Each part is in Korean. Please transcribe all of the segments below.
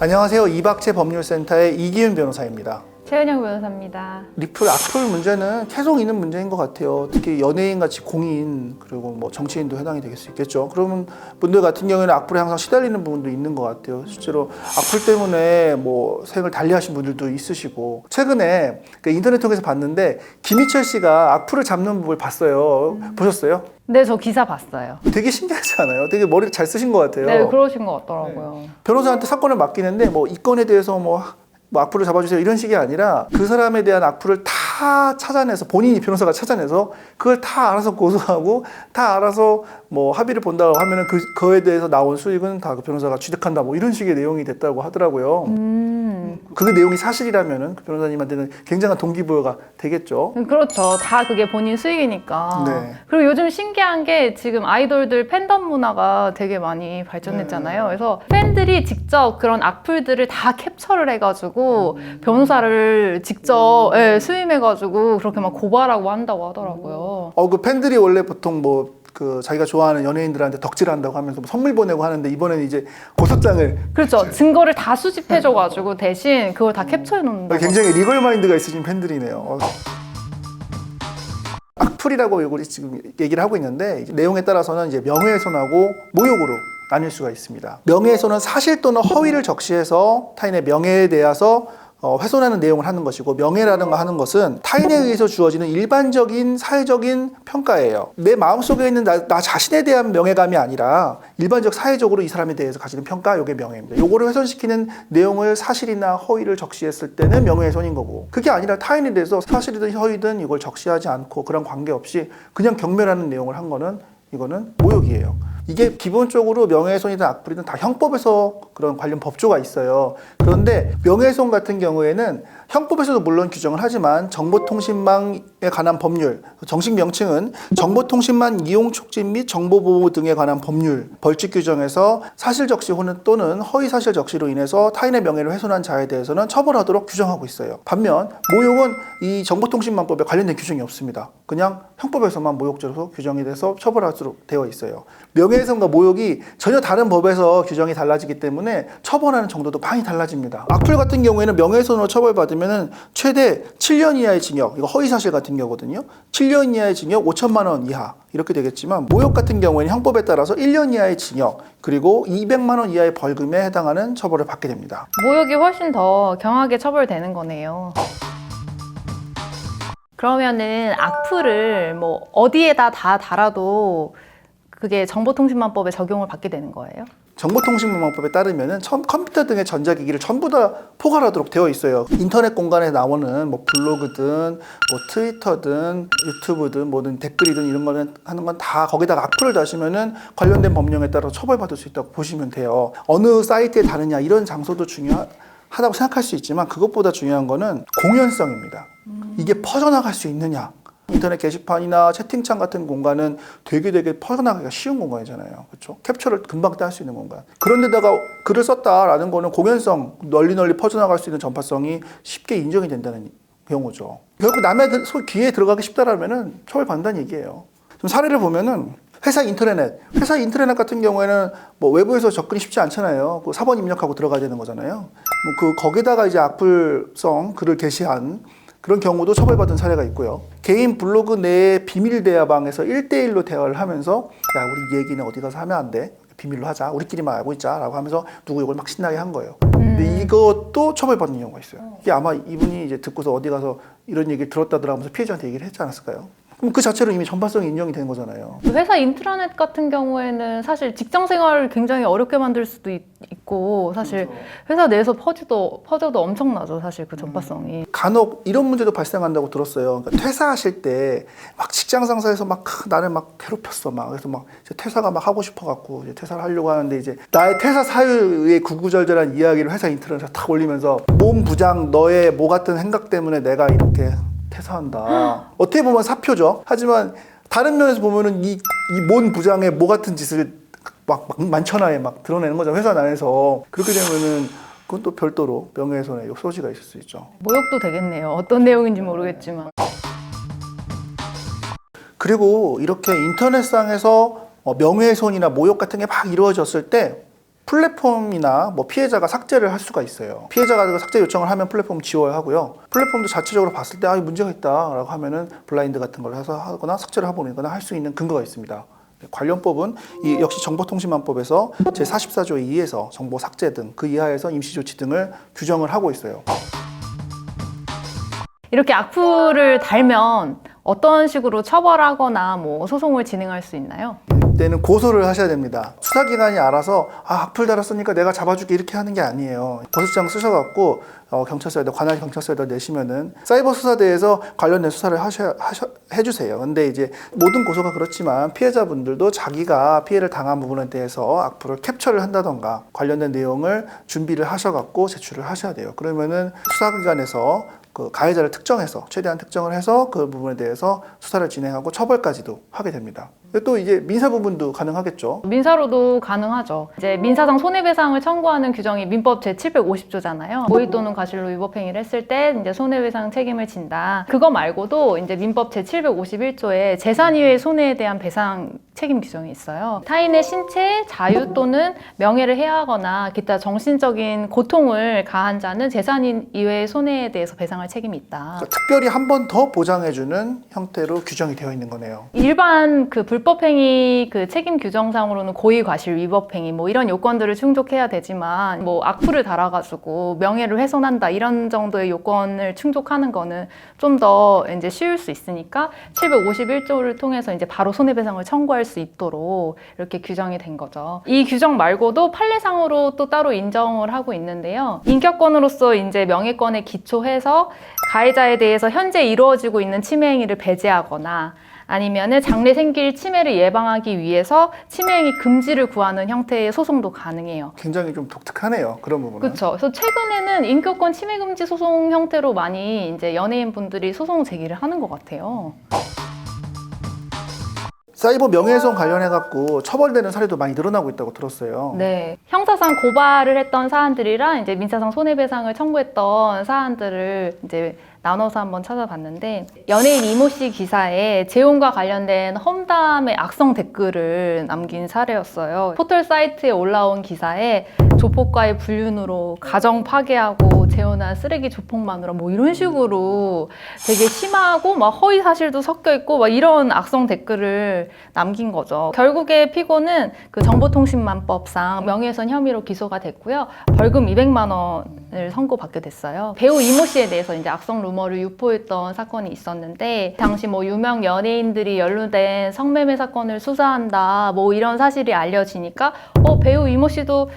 안녕하세요. 이박채 법률센터의 이기윤 변호사입니다. 최은영 변호사입니다. 리플, 악플 문제는 계속 있는 문제인 것 같아요. 특히 연예인같이 공인 그리고 뭐 정치인도 해당이 될 수 있겠죠. 그러면 분들 같은 경우에는 악플에 항상 시달리는 부분도 있는 것 같아요. 실제로 악플 때문에 뭐 생을 달리하신 분들도 있으시고 최근에 인터넷 통해서 봤는데 김희철 씨가 악플을 잡는 부분을 봤어요. 보셨어요? 네, 저 기사 봤어요. 되게 신기하지 않아요? 되게 머리를 잘 쓰신 것 같아요. 네, 그러신 것 같더라고요. 변호사한테 사건을 맡기는데 뭐 이 건에 대해서 뭐 악플을 잡아주세요 이런 식이 아니라 그 사람에 대한 악플을 다 찾아내서 본인이 변호사가 찾아내서 그걸 다 알아서 고소하고 다 알아서 뭐 합의를 본다고 하면은 그거에 대해서 나온 수익은 다 그 변호사가 취득한다 뭐 이런 식의 내용이 됐다고 하더라고요. 그 내용이 사실이라면은 그 변호사님한테는 굉장한 동기부여가 되겠죠. 그렇죠. 다 그게 본인 수익이니까. 네. 그리고 요즘 신기한 게 지금 아이돌들 팬덤 문화가 되게 많이 발전했잖아요. 그래서 팬들이 직접 그런 악플들을 다 캡처를 해가지고 변호사를 직접 수임해가지고 그렇게 막 고발하고 한다고 하더라고요. 그 팬들이 원래 보통 뭐 자기가 좋아하는 연예인들한테 덕질한다고 하면서 뭐 선물 보내고 하는데 이번에는 이제 고소장을 그렇죠. 증거를 다 수집해줘가지고 대신 그걸 다 캡처해 놓는다. 굉장히 리걸 마인드가 있으신 팬들이네요. 악플이라고 우리 지금 얘기를 하고 있는데 내용에 따라서는 이제 명예훼손하고 모욕으로 나뉠 수가 있습니다. 명예훼손은 사실 또는 허위를 적시해서 타인의 명예에 대해서 훼손하는 내용을 하는 것이고, 명예라는 거 하는 것은 타인에 의해서 주어지는 일반적인 사회적인 평가예요. 내 마음속에 있는 나 자신에 대한 명예감이 아니라 일반적 사회적으로 이 사람에 대해서 가지는 평가, 이게 명예입니다. 요거를 훼손시키는 내용을 사실이나 허위를 적시했을 때는 명예훼손인 거고, 그게 아니라 타인에 대해서 사실이든 허위든 이걸 적시하지 않고 그런 관계없이 그냥 경멸하는 내용을 한 거는 이거는 모욕이에요. 이게 기본적으로 명예훼손이든 악플이든 다 형법에서 그런 관련 법조가 있어요. 그런데 명예훼손 같은 경우에는 형법에서도 물론 규정을 하지만 정보통신망에 관한 법률, 정식 명칭은 정보통신망 이용 촉진 및 정보보호 등에 관한 법률, 벌칙 규정에서 사실 적시 또는 허위 사실 적시로 인해서 타인의 명예를 훼손한 자에 대해서는 처벌하도록 규정하고 있어요. 반면 모욕은 이 정보통신망법에 관련된 규정이 없습니다. 그냥 형법에서만 모욕죄로 규정이 돼서 처벌하도록 되어 있어요. 명예훼손과 모욕이 전혀 다른 법에서 규정이 달라지기 때문에 처벌하는 정도도 많이 달라집니다. 악플 같은 경우에는 명예훼손으로 처벌받으면 최대 7년 이하의 징역, 이거 허위사실 같은 경우거든요. 7년 이하의 징역, 5천만 원 이하 이렇게 되겠지만, 모욕 같은 경우에는 형법에 따라서 1년 이하의 징역 그리고 200만 원 이하의 벌금에 해당하는 처벌을 받게 됩니다. 모욕이 훨씬 더 경하게 처벌되는 거네요. 그러면은 악플을 뭐 어디에다 다 달아도 그게 정보통신망법에 적용을 받게 되는 거예요? 정보통신망법에 따르면은 컴퓨터 등의 전자기기를 전부 다 포괄하도록 되어 있어요. 인터넷 공간에 나오는 뭐 블로그든 뭐 트위터든 유튜브든 뭐든 댓글이든 이런 거는 하는 건 다 거기다가 악플을 다시면은 관련된 법령에 따라 처벌받을 수 있다고 보시면 돼요. 어느 사이트에 다느냐 이런 장소도 중요하다고 생각할 수 있지만, 그것보다 중요한 거는 공연성입니다. 이게 퍼져나갈 수 있느냐. 인터넷 게시판이나 채팅창 같은 공간은 되게 퍼져나가기가 쉬운 공간이잖아요. 그렇죠? 캡처를 금방 할 수 있는 공간. 그런데다가 글을 썼다라는 거는 공연성, 널리 퍼져나갈 수 있는 전파성이 쉽게 인정이 된다는 경우죠. 결국 남의 귀에 들어가기 쉽다라면은 처벌받는다는 얘기예요. 좀 사례를 보면은 회사 인트라넷 같은 경우에는 뭐 외부에서 접근이 쉽지 않잖아요. 그 사본 입력하고 들어가야 되는 거잖아요. 뭐 거기다가 이제 악플성 글을 게시한 그런 경우도 처벌받은 사례가 있고요. 개인 블로그 내의 비밀 대화방에서 1대1로 대화를 하면서 야, 우리 얘기는 어디 가서 하면 안 돼. 비밀로 하자. 우리끼리만 알고 있자. 라고 하면서 누구 이걸 막 신나게 한 거예요. 근데 이것도 처벌받는 경우가 있어요. 이게 아마 이분이 이제 듣고서 어디 가서 이런 얘기를 들었다더라 하면서 피해자한테 얘기를 했지 않았을까요? 그럼 그 자체로 이미 전파성이 인정이 된 거잖아요. 회사 인트라넷 같은 경우에는 사실 직장 생활을 굉장히 어렵게 만들 수도 있고, 사실 그렇죠. 회사 내에서 퍼져도 엄청나죠, 사실 그 전파성이. 간혹 이런 문제도 발생한다고 들었어요. 그러니까 퇴사하실 때 막 직장 상사에서 막 나를 막 괴롭혔어. 그래서 막 퇴사가 막 하고 싶어갖고 이제 퇴사를 하려고 하는데, 이제 나의 퇴사 사유의 구구절절한 이야기를 회사 인트라넷에 탁 올리면서 몸 부장 너의 뭐 같은 행각 때문에 내가 이렇게 퇴사한다. 어떻게 보면 사표죠. 하지만 다른 면에서 보면은 이 뭔 부장의 뭐 같은 짓을 막 만천하에 막 드러내는 거죠. 회사 내에서. 그렇게 되면은 그건 또 별도로 명예훼손의 소지가 있을 수 있죠. 모욕도 되겠네요. 어떤 내용인지 모르겠지만. 그리고 이렇게 인터넷상에서 명예훼손이나 모욕 같은 게 막 이루어졌을 때 플랫폼이나 뭐 피해자가 삭제를 할 수가 있어요. 피해자가 그 삭제 요청을 하면 플랫폼 지워야 하고요. 플랫폼도 자체적으로 봤을 때 문제가 있다라고 하면은 블라인드 같은 걸 해서 하거나 삭제를 해보거나 할 수 있는 근거가 있습니다. 관련법은 이 역시 정보통신망법에서 제44조 2에서 정보 삭제 등 그 이하에서 임시조치 등을 규정을 하고 있어요. 이렇게 악플을 달면 어떤 식으로 처벌하거나 뭐 소송을 진행할 수 있나요? 이때는 고소를 하셔야 됩니다. 수사기관이 알아서 악플 달았으니까 내가 잡아줄게 이렇게 하는 게 아니에요. 고소장 쓰셔갖고 경찰서에다 관할 경찰서에다 내시면은 사이버 수사대에서 관련된 수사를 해주세요. 근데 이제 모든 고소가 그렇지만 피해자분들도 자기가 피해를 당한 부분에 대해서 악플을 캡처를 한다던가 관련된 내용을 준비를 하셔갖고 제출을 하셔야 돼요. 그러면은 수사기관에서 그 가해자를 특정해서 최대한 특정을 해서 그 부분에 대해서 수사를 진행하고 처벌까지도 하게 됩니다. 또 이제 민사 부분도 가능하겠죠. 민사로도 가능하죠. 이제 민사상 손해배상을 청구하는 규정이 민법 제750조잖아요. 고의 또는 과실로 위법행위를 했을 때 이제 손해배상 책임을 진다. 그거 말고도 이제 민법 제751조에 재산 이외의 손해에 대한 배상 책임 규정이 있어요. 타인의 신체, 자유 또는 명예를 해하거나 기타 정신적인 고통을 가한 자는 재산 이외의 손해에 대해서 배상할 책임이 있다. 그러니까 특별히 한 번 더 보장해주는 형태로 규정이 되어 있는 거네요. 일반 그 불법행위 그 책임 규정상으로는 고의 과실 위법행위 뭐 이런 요건들을 충족해야 되지만 뭐 악플을 달아가지고 명예를 훼손한다 이런 정도의 요건을 충족하는 거는 좀 더 이제 쉬울 수 있으니까 751조를 통해서 이제 바로 손해배상을 청구할 수 있도록 이렇게 규정이 된 거죠. 이 규정 말고도 판례상으로 또 따로 인정을 하고 있는데요. 인격권으로서 이제 명예권에 기초해서 가해자에 대해서 현재 이루어지고 있는 침해 행위를 배제하거나 아니면은 장래 생길 침해를 예방하기 위해서 침해 행위 금지를 구하는 형태의 소송도 가능해요. 굉장히 좀 독특하네요. 그런 부분은. 그렇죠. 그래서 최근에는 인격권 침해 금지 소송 형태로 많이 이제 연예인 분들이 소송 제기를 하는 것 같아요. 사이버 명예훼손 관련해갖고 처벌되는 사례도 많이 늘어나고 있다고 들었어요. 네. 형사상 고발을 했던 사안들이랑 이제 민사상 손해배상을 청구했던 사안들을 이제 나눠서 한번 찾아봤는데 연예인 이모 씨 기사에 재혼과 관련된 험담의 악성 댓글을 남긴 사례였어요. 포털 사이트에 올라온 기사에 조폭과의 불륜으로 가정 파괴하고 재혼한 쓰레기 조폭 마누라 뭐 이런 식으로 되게 심하고 막 허위 사실도 섞여 있고 막 이런 악성 댓글을 남긴 거죠. 결국에 피고는 그 정보통신망법상 명예훼손 혐의로 기소가 됐고요. 벌금 200만 원을 선고받게 됐어요. 배우 이모 씨에 대해서 이제 악성 루머를 유포했던 사건이 있었는데 당시 뭐 유명 연예인들이 연루된 성매매 사건을 수사한다 뭐 이런 사실이 알려지니까 배우 이모 씨도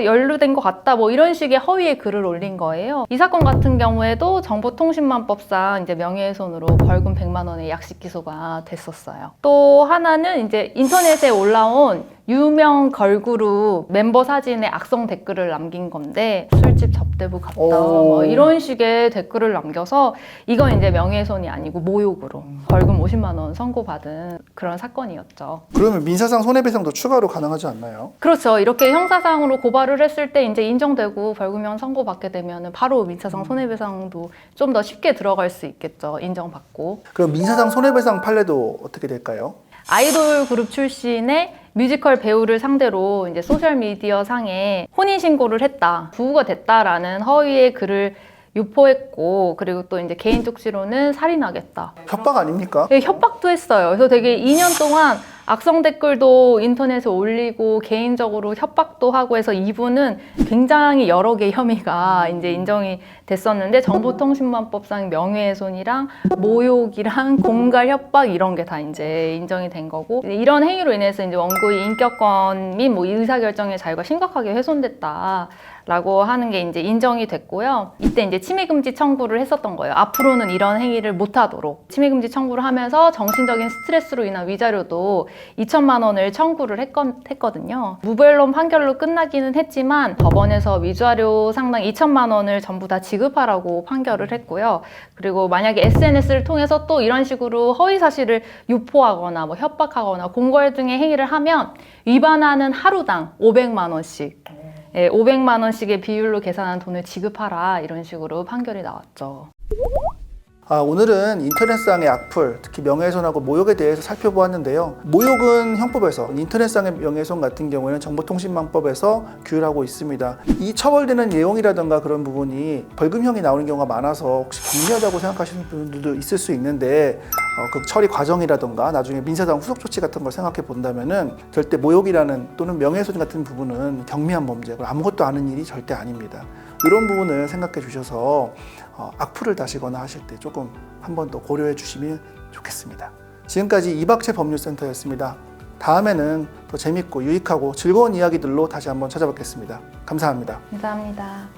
연루된 것 같다 뭐 이런 식의 허위의 글을 올린 거예요. 이 사건 같은 경우에도 정보통신망법상 이제 명예훼손으로 벌금 100만 원의 약식 기소가 됐었어요. 또 하나는 이제 인터넷에 올라온 유명 걸그룹 멤버 사진에 악성 댓글을 남긴 건데 술집 접대부 같다 뭐 이런 식의 댓글을 남겨서 이건 이제 명예훼손이 아니고 모욕으로 벌금 50만 원 선고받은 그런 사건이었죠. 그러면 민사상 손해배상도 추가로 가능하지 않나요? 그렇죠. 이렇게 형사상으로 고발을 했을 때 이제 인정되고 벌금형 선고받게 되면 바로 민사상 손해배상도 좀 더 쉽게 들어갈 수 있겠죠. 인정받고. 그럼 민사상 손해배상 판례도 어떻게 될까요? 아이돌 그룹 출신의 뮤지컬 배우를 상대로 이제 소셜미디어 상에 혼인신고를 했다, 부부가 됐다라는 허위의 글을 유포했고, 그리고 또 이제 개인 쪽지로는 살인하겠다. 협박 아닙니까? 네, 협박도 했어요. 그래서 되게 2년 동안 악성 댓글도 인터넷에 올리고 개인적으로 협박도 하고 해서 이분은 굉장히 여러 개의 혐의가 이제 인정이 됐었는데 정보통신망법상 명예훼손이랑 모욕이랑 공갈 협박 이런 게 다 이제 인정이 된 거고 이런 행위로 인해서 이제 원고의 인격권 및 뭐 의사결정의 자유가 심각하게 훼손됐다. 라고 하는 게 이제 인정이 됐고요. 이때 이제 침해금지 청구를 했었던 거예요. 앞으로는 이런 행위를 못하도록 침해금지 청구를 하면서 정신적인 스트레스로 인한 위자료도 2천만 원을 청구를 했거든요. 무변론 판결로 끝나기는 했지만 법원에서 위자료 상당 2천만 원을 전부 다 지급하라고 판결을 했고요. 그리고 만약에 SNS를 통해서 또 이런 식으로 허위 사실을 유포하거나 뭐 협박하거나 공갈 등의 행위를 하면 위반하는 하루당 500만 원씩 500만 원씩의 비율로 계산한 돈을 지급하라 이런 식으로 판결이 나왔죠. 오늘은 인터넷상의 악플, 특히 명예훼손하고 모욕에 대해서 살펴보았는데요. 모욕은 형법에서, 인터넷상의 명예훼손 같은 경우에는 정보통신망법에서 규율하고 있습니다. 이 처벌되는 내용이라든가 그런 부분이 벌금형이 나오는 경우가 많아서 혹시 경미하다고 생각하시는 분들도 있을 수 있는데 그 처리 과정이라든가 나중에 민사상 후속 조치 같은 걸 생각해 본다면은 절대 모욕이라는 또는 명예훼손 같은 부분은 경미한 범죄, 아무것도 아는 일이 절대 아닙니다. 이런 부분을 생각해 주셔서 악플을 다시거나 하실 때 조금 한 번 더 고려해 주시면 좋겠습니다. 지금까지 이박채 법률센터였습니다. 다음에는 더 재밌고 유익하고 즐거운 이야기들로 다시 한번 찾아뵙겠습니다. 감사합니다. 감사합니다.